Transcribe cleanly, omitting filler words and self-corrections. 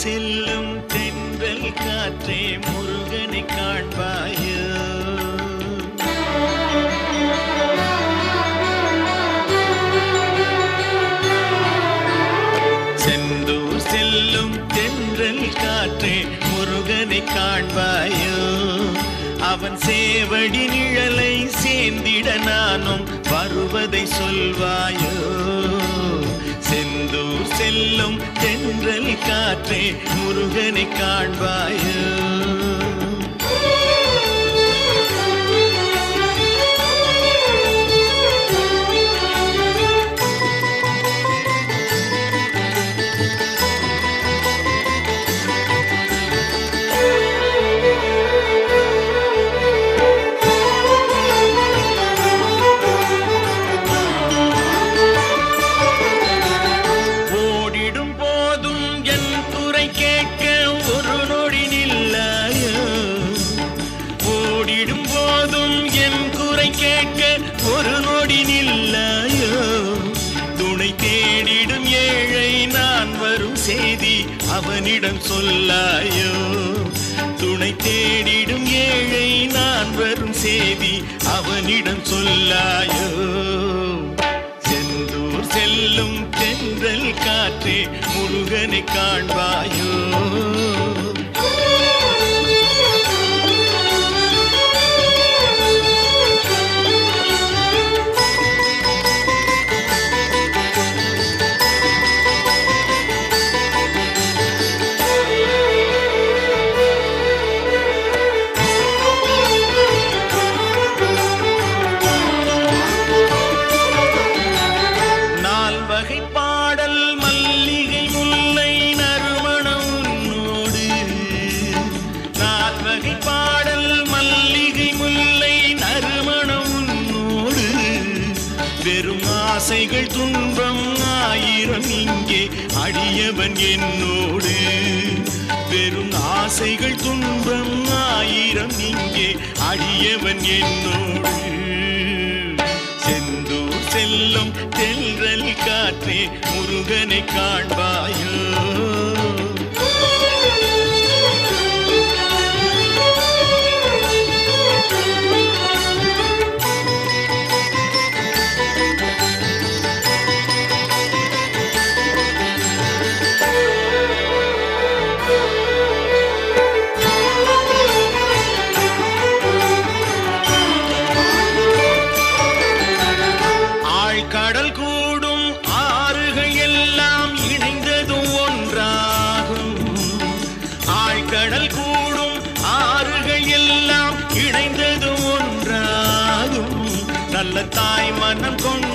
செல்லும் தென்றல் காற்றே முருகனை காண்பாயோ. செந்தூர் செல்லும் தென்றல் காற்றே முருகனை காண்பாயோ. அவன் சேவடி நிழலை சேர்ந்திட நானும் வருவதை சொல்வாயோ. செந்தூர் செல்லும் தென்றல் காற்றே முருகனை காண்பாயோ. ஒரு நொடி நில்லாயோ. துணை தேடிடும் ஏழை நான் வரும் செய்தி அவனிடம் சொல்லாயோ. துணை தேடிடும் ஏழை நான் வரும் செய்தி அவனிடம் சொல்லாயோ. செந்தூர் செல்லும் தென்றல் காற்றே முருகனை காண்பாயோ. வெறும் ஆசைகள் துன்பம் ஆயிரம் இங்கே அடியவன் என்னோடு. வெறும் ஆசைகள் துன்பம் ஆயிரம் இங்கே அடியவன் என்னோடு. செந்தூர் செல்லும் தென்றல் காற்றே முருகனை காண்பாயோ. கடல் கூடும் ஆறுகள் எல்லாம் இணைந்ததும் ஒன்றாகும். ஆழ்கடல் கூடும் ஆறுகள் எல்லாம் இணைந்ததும் ஒன்றாகும். நல்ல தாய் மனம் கொண்டு